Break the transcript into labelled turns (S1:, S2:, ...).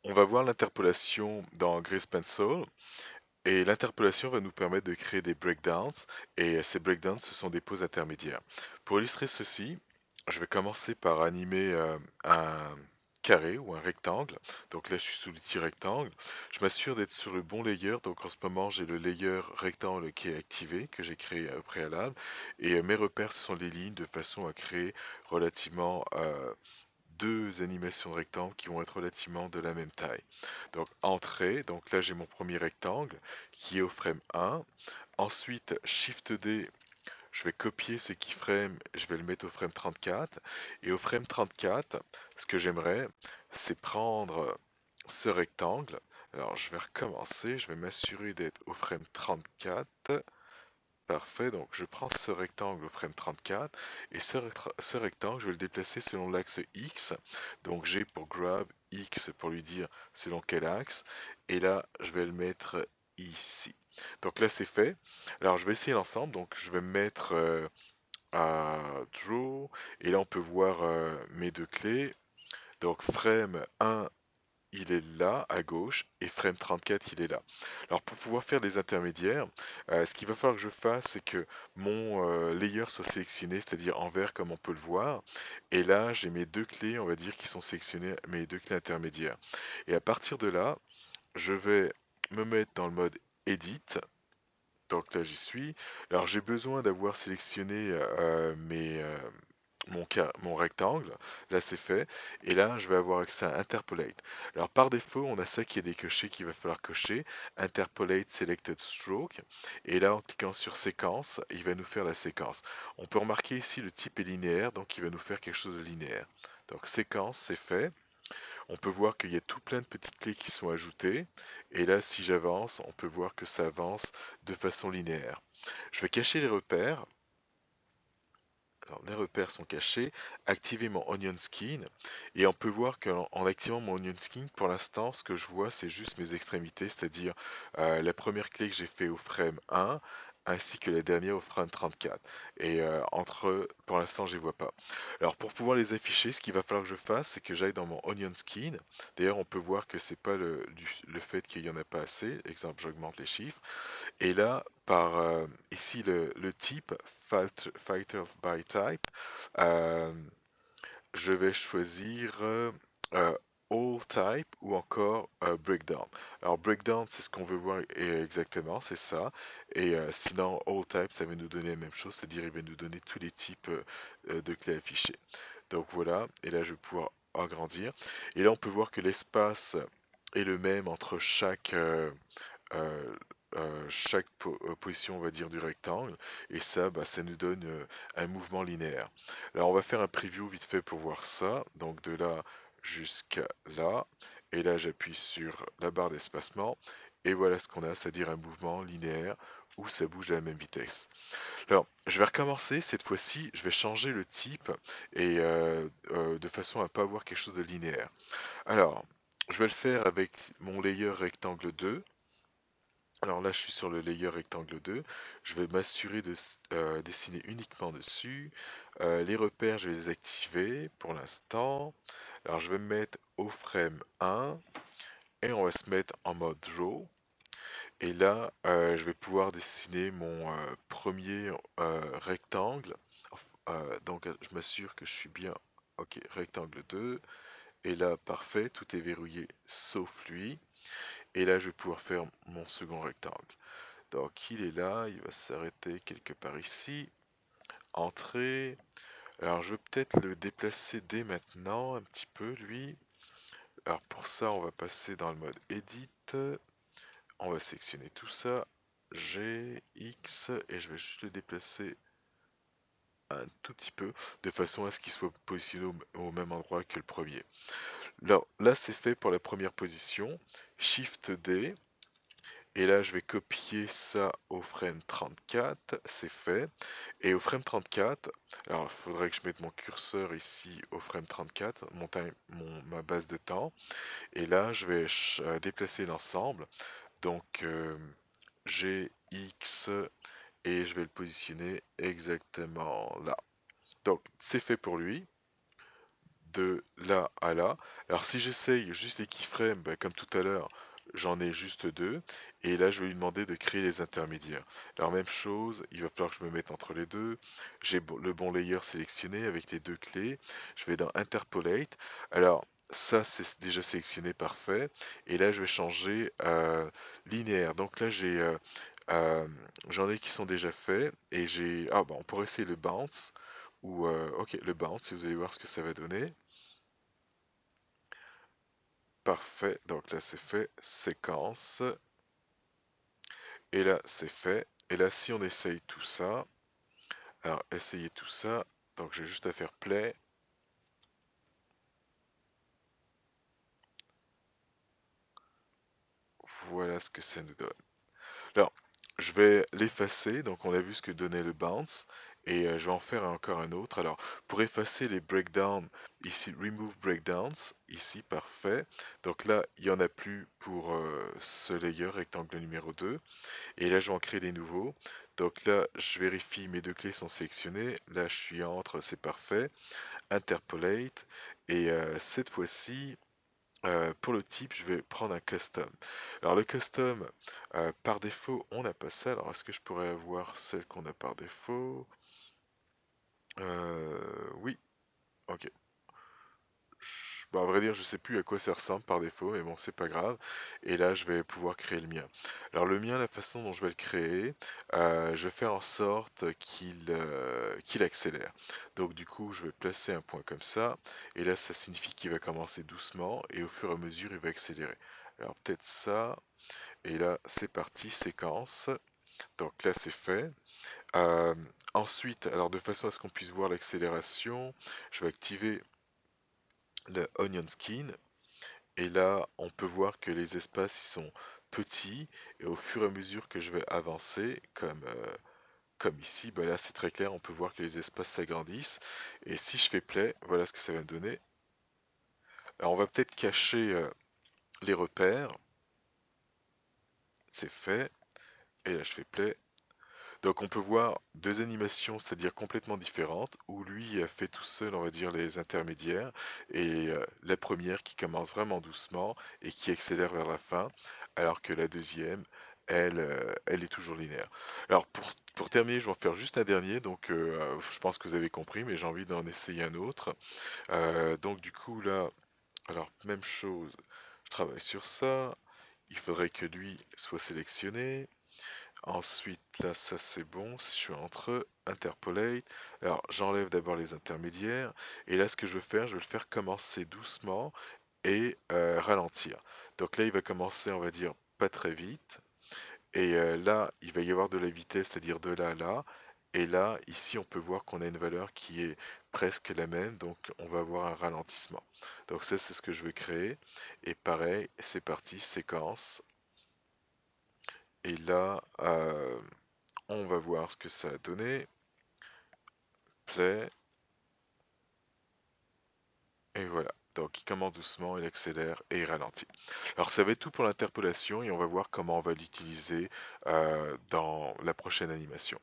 S1: On va voir l'interpolation dans Grease Pencil et l'interpolation va nous permettre de créer des breakdowns et ces breakdowns ce sont des poses intermédiaires. Pour illustrer ceci, je vais commencer par animer un carré ou un rectangle. Donc là je suis sous l'outil rectangle. Je m'assure d'être sur le bon layer. Donc en ce moment j'ai le layer rectangle qui est activé, que j'ai créé au préalable. Et mes repères ce sont les lignes de façon à créer relativement deux animations de rectangle qui vont être relativement de la même taille. Donc entrée, donc là j'ai mon premier rectangle qui est au frame 1. Ensuite Shift D, je vais copier ce keyframe, je vais le mettre au frame 34. Et au frame 34, ce que j'aimerais, c'est prendre ce rectangle. Alors je vais recommencer, je vais m'assurer d'être au frame 34. Parfait, donc je prends ce rectangle au frame 34 et ce rectangle, je vais le déplacer selon l'axe X. Donc G pour grab, X pour lui dire selon quel axe. Et là, je vais le mettre ici. Donc là, c'est fait. Alors, je vais essayer l'ensemble. Donc, je vais me mettre à Draw. Et là, on peut voir mes deux clés. Donc, frame 1 il est là à gauche et frame 34 il est là. Alors pour pouvoir faire les intermédiaires, ce qu'il va falloir que je fasse c'est que mon layer soit sélectionné, c'est-à-dire en vert comme on peut le voir. Et là j'ai mes deux clés, on va dire, qui sont sélectionnées, mes deux clés intermédiaires. Et à partir de là, je vais me mettre dans le mode Edit. Donc là j'y suis. Alors j'ai besoin d'avoir sélectionné mon rectangle, là c'est fait, et là je vais avoir accès à Interpolate. Alors par défaut, on a ça qui est décoché qu'il va falloir cocher, Interpolate Selected Stroke, et là en cliquant sur séquence, il va nous faire la séquence. On peut remarquer ici le type est linéaire, donc il va nous faire quelque chose de linéaire. Donc séquence, c'est fait. On peut voir qu'il y a tout plein de petites clés qui sont ajoutées, et là si j'avance, on peut voir que ça avance de façon linéaire. Je vais cacher les repères. Alors, les repères sont cachés. Activer mon Onion Skin. Et on peut voir qu'en activant mon Onion Skin, pour l'instant, ce que je vois, c'est juste mes extrémités, c'est-à-dire la première clé que j'ai fait au frame 1, ainsi que la dernière au frame 34. Et pour l'instant, je les vois pas. Alors, pour pouvoir les afficher, ce qu'il va falloir que je fasse, c'est que j'aille dans mon Onion Skin. D'ailleurs, on peut voir que c'est pas le fait qu'il y en a pas assez. Exemple, j'augmente les chiffres. Et là, par ici le type Filter by Type, euh, je vais choisir euh, All Type ou encore Breakdown. Alors Breakdown, c'est ce qu'on veut voir exactement, c'est ça. Et sinon, All Type, ça va nous donner la même chose, c'est-à-dire il va nous donner tous les types de clés affichées. Donc voilà, et là je vais pouvoir agrandir. Et là on peut voir que l'espace est le même entre euh, chaque position, on va dire, du rectangle, et ça, bah, ça nous donne un mouvement linéaire. Alors, on va faire un preview vite fait pour voir ça. Donc, de là jusqu'à là, et là, j'appuie sur la barre d'espacement, et voilà ce qu'on a, c'est-à-dire un mouvement linéaire où ça bouge à la même vitesse. Alors, je vais recommencer, cette fois-ci, je vais changer le type, et de façon à ne pas avoir quelque chose de linéaire. Alors, je vais le faire avec mon layer rectangle 2. Alors là, je suis sur le layer rectangle 2. Je vais m'assurer de dessiner uniquement dessus. Les repères, je vais les activer pour l'instant. Alors je vais me mettre au frame 1 et on va se mettre en mode draw. Et là, je vais pouvoir dessiner mon premier rectangle. Donc je m'assure que je suis bien. Ok, rectangle 2. Et là, parfait, tout est verrouillé sauf lui. Et là, je vais pouvoir faire mon second rectangle. Donc il est là, il va s'arrêter quelque part ici. Entrée. Alors je vais peut-être le déplacer dès maintenant un petit peu lui. Alors pour ça on va passer dans le mode Edit. On va sélectionner tout ça. G, X et je vais juste le déplacer un tout petit peu de façon à ce qu'il soit positionné au même endroit que le premier. Là c'est fait pour la première position. Shift D. Et là, je vais copier ça au frame 34, c'est fait. Et au frame 34, alors il faudrait que je mette mon curseur ici au frame 34, ma base de temps. Et là, je vais déplacer l'ensemble. Donc, G, X, et je vais le positionner exactement là. Donc, c'est fait pour lui. de là à là. Alors si j'essaye juste les keyframes, bah, comme tout à l'heure, j'en ai juste deux. Et là, je vais lui demander de créer les intermédiaires. Alors même chose, il va falloir que je me mette entre les deux. J'ai le bon layer sélectionné avec les deux clés. Je vais dans Interpolate. Alors ça, c'est déjà sélectionné, parfait. Et là, je vais changer linéaire. Donc là, euh, j'en ai qui sont déjà faits. Et j'ai... Ah, bah, on pourrait essayer le bounce. Ou, ok, le bounce, et vous allez voir ce que ça va donner. Parfait, donc là c'est fait, séquence, et là c'est fait, et là si on essaye tout ça, alors essayer tout ça, donc j'ai juste à faire play, voilà ce que ça nous donne. Alors, je vais l'effacer, donc on a vu ce que donnait le bounce, et je vais en faire encore un autre. Alors, pour effacer les breakdowns, ici, remove breakdowns, ici, parfait. Donc là, il n'y en a plus pour ce layer rectangle numéro 2. Et là, je vais en créer des nouveaux. Donc là, je vérifie mes deux clés sont sélectionnées. Là, je suis entre, c'est parfait. Interpolate. Et cette fois-ci, pour le type, je vais prendre un custom. Alors le custom, par défaut, on n'a pas ça. Alors est-ce que je pourrais avoir celle qu'on a par défaut? Oui, ok. Bah, à vrai dire, je sais plus à quoi ça ressemble par défaut, mais bon, c'est pas grave. Et là, je vais pouvoir créer le mien. Alors le mien, la façon dont je vais le créer, je vais faire en sorte qu'il accélère. Donc du coup, je vais placer un point comme ça, et là, ça signifie qu'il va commencer doucement, et au fur et à mesure, il va accélérer. Alors peut-être ça, et là, c'est parti, séquence. Donc là, c'est fait. Euh, Ensuite, alors de façon à ce qu'on puisse voir l'accélération, je vais activer le Onion Skin. Et là, on peut voir que les espaces ils sont petits et au fur et à mesure que je vais avancer, comme ici, bah là c'est très clair, on peut voir que les espaces s'agrandissent. Et si je fais play, voilà ce que ça va donner. Alors on va peut-être cacher les repères, c'est fait. Et là je fais play. Donc on peut voir deux animations, c'est-à-dire complètement différentes, où lui a fait tout seul, on va dire, les intermédiaires, et la première qui commence vraiment doucement et qui accélère vers la fin, alors que la deuxième, elle est toujours linéaire. Alors pour terminer, je vais en faire juste un dernier, donc je pense que vous avez compris, mais j'ai envie d'en essayer un autre. Donc du coup là, alors même chose, je travaille sur ça, il faudrait que lui soit sélectionné. Ensuite, là, ça c'est bon. Si je suis entre eux, interpolate. Alors, j'enlève d'abord les intermédiaires. Et là, ce que je veux faire, je vais le faire commencer doucement et ralentir. Donc là, il va commencer, on va dire, pas très vite. Et là, il va y avoir de la vitesse, c'est-à-dire de là à là. Et là, ici, on peut voir qu'on a une valeur qui est presque la même. Donc, on va avoir un ralentissement. Donc ça, c'est ce que je veux créer. Et pareil, c'est parti, séquence. Et là, on va voir ce que ça a donné. Play. Et voilà. Donc il commence doucement, il accélère et il ralentit. Alors ça va être tout pour l'interpolation et on va voir comment on va l'utiliser dans la prochaine animation.